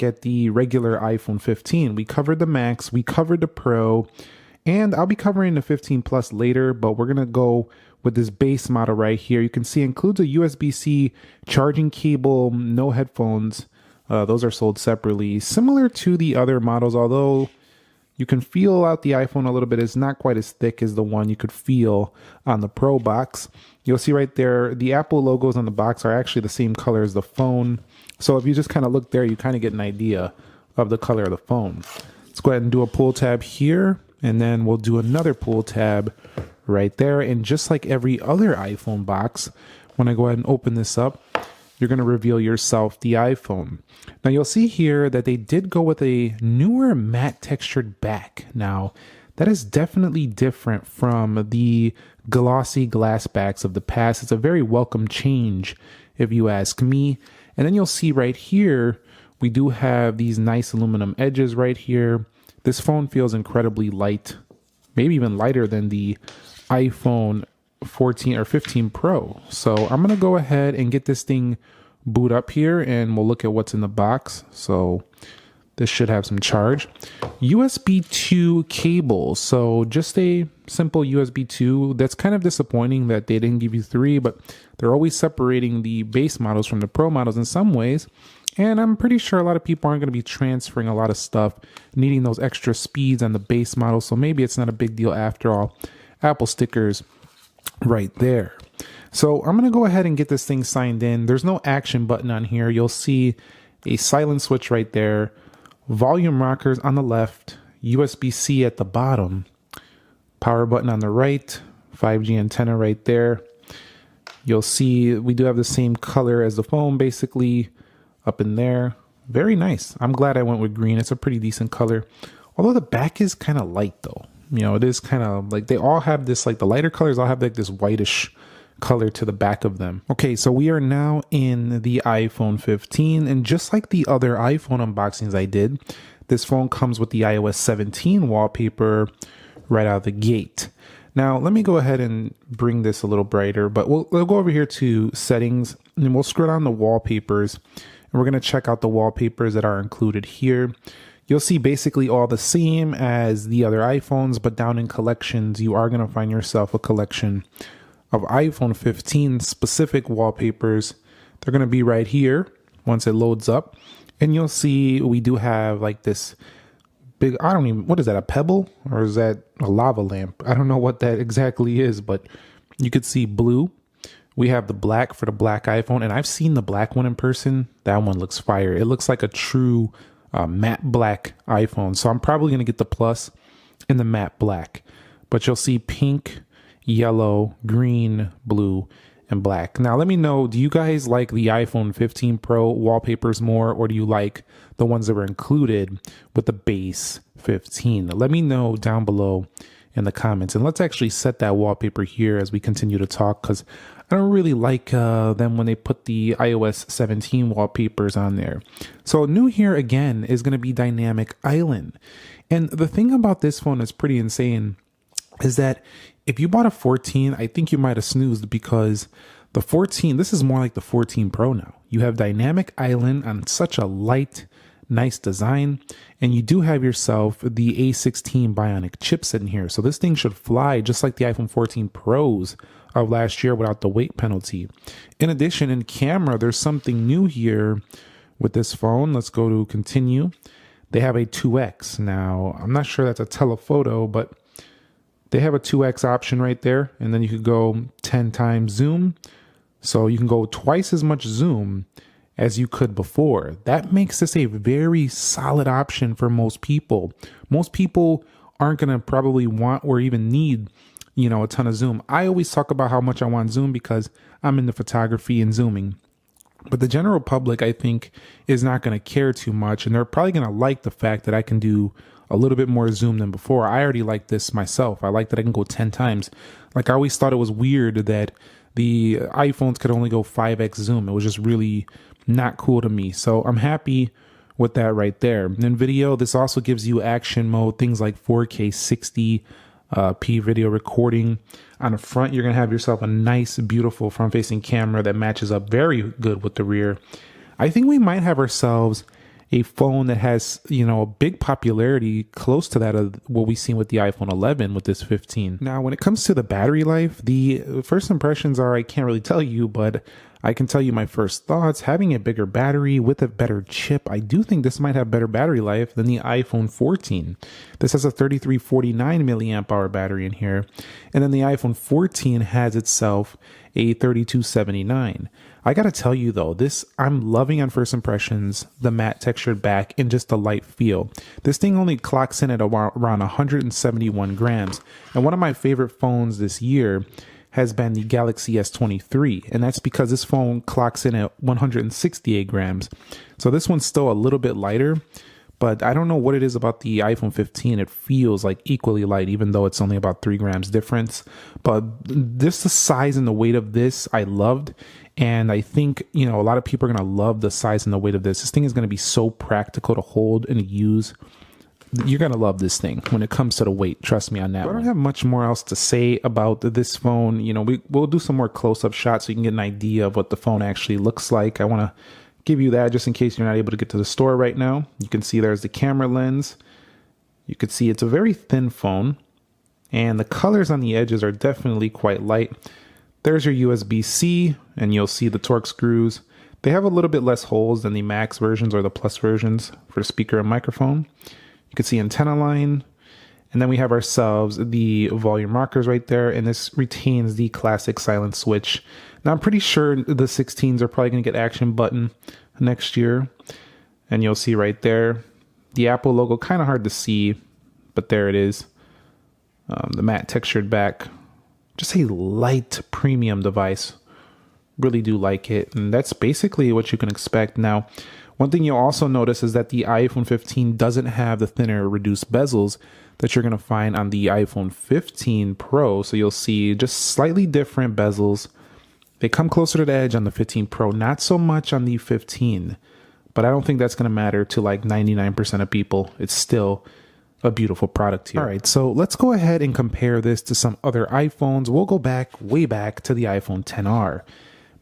look at the regular iPhone 15. We covered the Max, we covered the Pro, and I'll be covering the 15 Plus later, but we're going to go with this base model right here. You can see it includes a USB-C charging cable, no headphones. Those are sold separately, similar to the other models, although you can feel out the iPhone a little bit. It's not quite as thick as the one you could feel on the Pro box. You'll see right there, the Apple logos on the box are actually the same color as the phone. So if you just kind of look there, you kind of get an idea of the color of the phone. Let's go ahead and do a pull tab here, and then we'll do another pull tab right there. And just like every other iPhone box, when I go ahead and open this up, you're going to reveal yourself the iPhone. Now you'll see here that they did go with a newer matte textured back. Now that is definitely different from the glossy glass backs of the past. It's a very welcome change if you ask me. And then you'll see right here, we do have these nice aluminum edges right here. This phone feels incredibly light, maybe even lighter than the iPhone 14 or 15 Pro. So I'm going to go ahead and get this thing boot up here and we'll look at what's in the box. So this should have some charge. USB 2 cable. So just a simple USB 2. That's kind of disappointing that they didn't give you 3, but they're always separating the base models from the Pro models in some ways. And I'm pretty sure a lot of people aren't going to be transferring a lot of stuff, needing those extra speeds on the base model. So maybe it's not a big deal after all. Apple stickers right there. So I'm going to go ahead and get this thing signed in. There's no action button on here. You'll see a silent switch right there, volume rockers on the left, USB-C at the bottom, power button on the right, 5G antenna right there. You'll see we do have the same color as the phone basically up in there. Very nice. I'm glad I went with green. It's a pretty decent color. Although the back is kind of light though. You know, it is kind of like they all have this, like the lighter colors all have like this whitish color to the back of them. Okay, so we are now in the iPhone 15, and just like the other iPhone unboxings I did, this phone comes with the iOS 17 wallpaper right out of the gate. Now, let me go ahead and bring this a little brighter, but we'll go over here to settings, and we'll scroll down the wallpapers, and we're going to check out the wallpapers that are included here. You'll see basically all the same as the other iPhones, but down in collections, you are going to find yourself a collection of iPhone 15 specific wallpapers. They're going to be right here once it loads up. And you'll see we do have like this big, I don't even, what is that, a pebble? Or is that a lava lamp? I don't know what that exactly is, but you could see blue. We have the black for the black iPhone, and I've seen the black one in person. That one looks fire. It looks like a true matte black iPhone. So I'm probably going to get the Plus in the matte black. But you'll see pink, yellow, green, blue, and black. Now let me know, do you guys like the iPhone 15 Pro wallpapers more, or do you like the ones that were included with the base 15? Let me know down below in the comments, and let's actually set that wallpaper here as we continue to talk, because I don't really like them when they put the iOS 17 wallpapers on there. So new here again is going to be Dynamic Island. And the thing about this phone is pretty insane is that if you bought a 14, I think you might have snoozed, because the 14, this is more like the 14 Pro now. You have Dynamic Island on such a light, nice design, and you do have yourself the A16 Bionic chipset in here. So this thing should fly just like the iPhone 14 Pros of last year without the weight penalty. In addition, in camera, there's something new here with this phone. Let's go to continue. They have a 2X. Now, I'm not sure that's a telephoto, but they have a 2X option right there. And then you could go 10 times zoom. So you can go twice as much zoom as you could before. That makes this a very solid option for most people. Most people aren't going to probably want or even need, you know, a ton of zoom. I always talk about how much I want zoom because I'm into photography and zooming. But the general public, I think, is not going to care too much. And they're probably going to like the fact that I can do a little bit more zoom than before. I already like this myself. I like that I can go 10 times. Like, I always thought it was weird that the iPhones could only go 5x zoom. It was just really not cool to me. So I'm happy with that right there. And in video, this also gives you action mode, things like 4K 60p video recording. On the front, you're going to have yourself a nice, beautiful front-facing camera that matches up very good with the rear. I think we might have ourselves a phone that has, you know, a big popularity close to that of what we've seen with the iPhone 11 with this 15. Now, when it comes to the battery life, the first impressions are I can't really tell you, but I can tell you my first thoughts. Having a bigger battery with a better chip, I do think this might have better battery life than the iPhone 14. This has a 3349 milliamp hour battery in here, and then the iPhone 14 has itself a 3279. I gotta tell you though, I'm loving on first impressions, the matte textured back and just the light feel. This thing only clocks in at around 171 grams. And one of my favorite phones this year has been the Galaxy S23. And that's because this phone clocks in at 168 grams. So this one's still a little bit lighter, but I don't know what it is about the iPhone 15. It feels like equally light, even though it's only about 3 grams difference. But just the size and the weight of this, I loved. And I think, you know, a lot of people are going to love the size and the weight of this. This thing is going to be so practical to hold and use. You're going to love this thing when it comes to the weight. Trust me on that. I don't have much more else to say about this phone. You know, we'll do some more close-up shots so you can get an idea of what the phone actually looks like. I want to give you that just in case you're not able to get to the store right now. You can see there's the camera lens. You can see it's a very thin phone. And the colors on the edges are definitely quite light. There's your USB-C, and you'll see the Torx screws. They have a little bit less holes than the Max versions or the Plus versions for the speaker and microphone. You can see antenna line, and then we have ourselves the volume rockers right there, and this retains the classic silent switch. Now, I'm pretty sure the 16s are probably going to get action button next year, and you'll see right there the Apple logo, kind of hard to see, but there it is. The matte textured back. Just a light premium device. Really do like it. And that's basically what you can expect. Now, one thing you'll also notice is that the iPhone 15 doesn't have the thinner reduced bezels that you're going to find on the iPhone 15 Pro. So you'll see just slightly different bezels. They come closer to the edge on the 15 Pro, not so much on the 15. But I don't think that's going to matter to like 99% of people. It's still a beautiful product here. All right, so let's go ahead and compare this to some other iPhones. We'll go back, way back to the iPhone XR.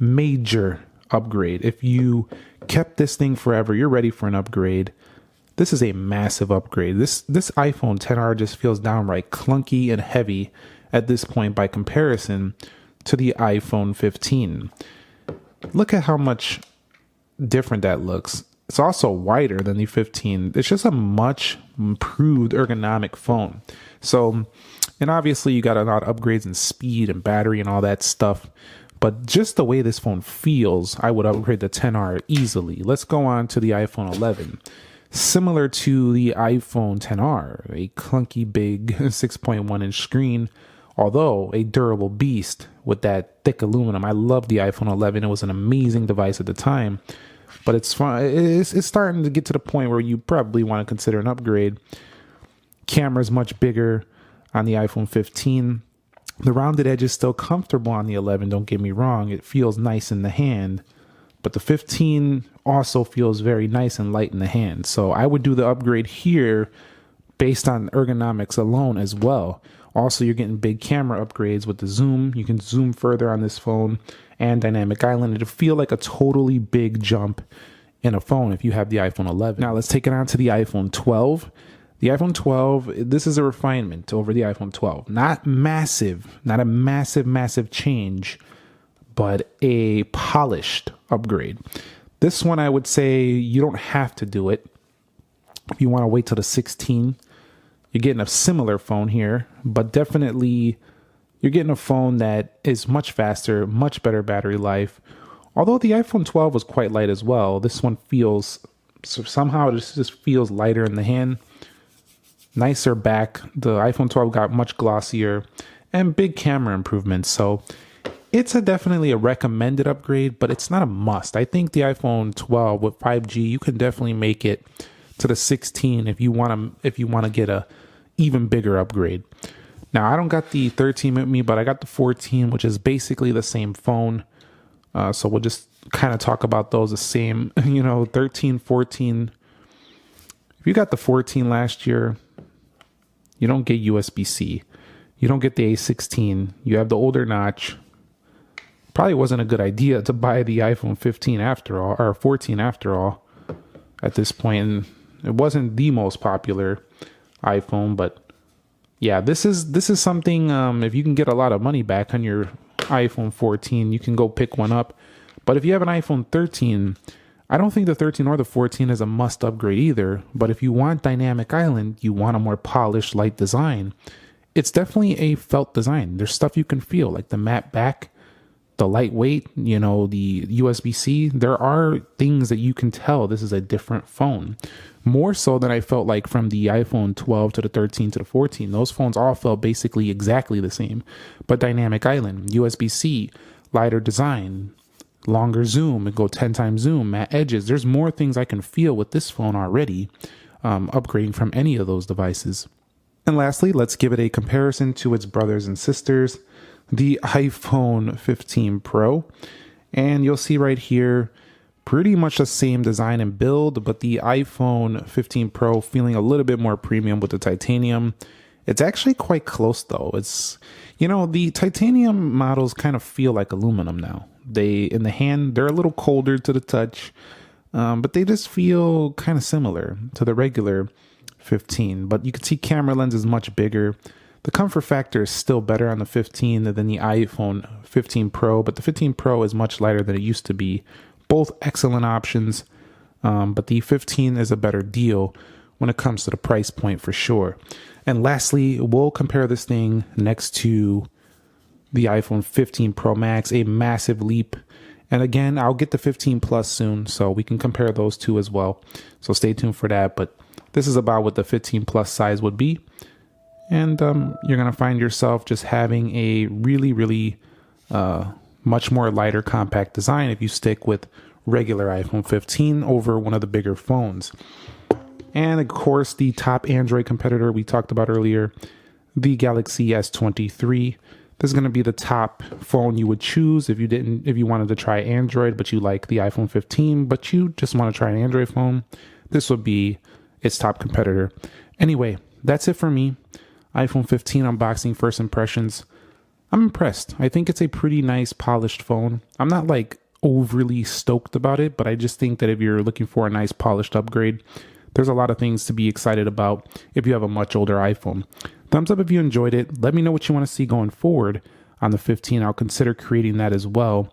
Major upgrade. If you kept this thing forever, you're ready for an upgrade. This is a massive upgrade. This iPhone XR just feels downright clunky and heavy at this point by comparison to the iPhone 15. Look at how much different that looks. It's also wider than the 15. It's just a much improved ergonomic phone. So, and obviously you got a lot of upgrades in speed and battery and all that stuff. But just the way this phone feels, I would upgrade the XR easily. Let's go on to the iPhone 11. Similar to the iPhone XR, a clunky big 6.1 inch screen, although a durable beast with that thick aluminum. I love the iPhone 11. It was an amazing device at the time. But it's fun. It's starting to get to the point where you probably want to consider an upgrade. Camera's much bigger on the iPhone 15. The rounded edge is still comfortable on the 11, don't get me wrong. It feels nice in the hand. But the 15 also feels very nice and light in the hand. So I would do the upgrade here based on ergonomics alone as well. Also, you're getting big camera upgrades with the zoom. You can zoom further on this phone, and dynamic island. It'll feel like a totally big jump in a phone if you have the iPhone 11. Now let's take it on to the iPhone 12. The iPhone 12, this is a refinement over the iPhone 12. Not massive, not a massive change, but a polished upgrade. This one, I would say you don't have to do it. If you want to wait till the 16, you're getting a similar phone here, but definitely you're getting a phone that is much faster, much better battery life. Although the iPhone 12 was quite light as well, this one feels, somehow this just feels lighter in the hand. Nicer back. The iPhone 12 got much glossier and big camera improvements. So it's definitely a recommended upgrade, but it's not a must. I think the iPhone 12 with 5G, you can definitely make it to the 16 if you want to get a even bigger upgrade. Now, I don't got the 13 with me, but I got the 14, which is basically the same phone. So we'll just kind of talk about those the same, 13, 14. If you got the 14 last year, you don't get USB-C. You don't get the A16. You have the older notch. Probably wasn't a good idea to buy the iPhone 15 after all, or 14 after all. at this point. And it wasn't the most popular iPhone, but yeah, this is something, if you can get a lot of money back on your iPhone 14, you can go pick one up. But if you have an iPhone 13, I don't think the 13 or the 14 is a must upgrade either. But if you want dynamic island, you want a more polished, light design, it's definitely a felt design. There's stuff you can feel, like the matte back, the lightweight, the USB-C. There are things that you can tell this is a different phone. More so than I felt like from the iPhone 12 to the 13 to the 14. Those phones all felt basically exactly the same. But dynamic island, USB-C, lighter design, longer zoom, and go 10 times zoom, matte edges. There's more things I can feel with this phone already, upgrading from any of those devices. And lastly, let's give it a comparison to its brothers and sisters, the iPhone 15 Pro. And you'll see right here, pretty much the same design and build, but the iPhone 15 Pro feeling a little bit more premium with the titanium. It's actually quite close though. It's, the titanium models kind of feel like aluminum now. In the hand, they're a little colder to the touch, but they just feel kind of similar to the regular 15. But you can see camera lens is much bigger. The comfort factor is still better on the 15 than the iPhone 15 Pro, but the 15 Pro is much lighter than it used to be. Both excellent options, but the 15 is a better deal when it comes to the price point for sure. And lastly, we'll compare this thing next to the iPhone 15 Pro Max, a massive leap. And again, I'll get the 15 Plus soon, so we can compare those two as well. So stay tuned for that. But this is about what the 15 Plus size would be. And you're going to find yourself just having a really, really much more lighter compact design if you stick with regular iPhone 15 over one of the bigger phones. And of course, the top Android competitor we talked about earlier, the Galaxy S23. This is going to be the top phone you would choose if you wanted to try Android, but you like the iPhone 15, but you just want to try an Android phone. This would be its top competitor. Anyway, that's it for me. iPhone 15 unboxing, first impressions. I'm impressed. I think it's a pretty nice polished phone. I'm not like overly stoked about it, but I just think that if you're looking for a nice polished upgrade, there's a lot of things to be excited about if you have a much older iPhone. Thumbs up if you enjoyed it. Let me know what you want to see going forward on the 15. I'll consider creating that as well.